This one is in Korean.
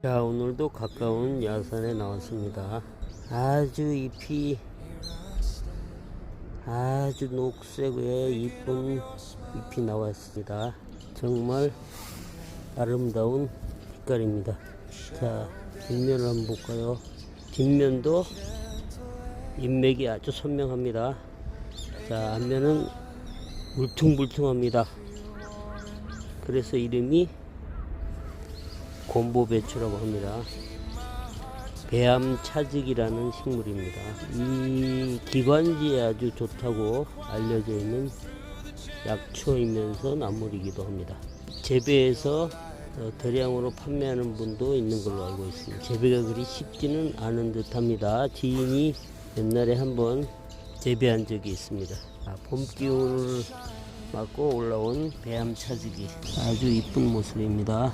자, 오늘도 가까운 야산에 나왔습니다. 아주 잎이 아주 녹색의 이쁜 잎이 나왔습니다. 정말 아름다운 빛깔입니다. 자, 뒷면을 한번 볼까요? 뒷면도 잎맥이 아주 선명합니다. 자, 앞면은 물퉁물퉁합니다. 그래서 이름이 곰보배추라고 합니다. 배암차즉이라는 식물입니다. 이 기관지에 아주 좋다고 알려져 있는 약초이면서 나물이기도 합니다. 재배해서 대량으로 판매하는 분도 있는 걸로 알고 있습니다. 재배가 그리 쉽지는 않은 듯 합니다. 지인이 옛날에 한번 재배한 적이 있습니다. 봄 기운을 맞고 올라온 배암차즉이 아주 이쁜 모습입니다.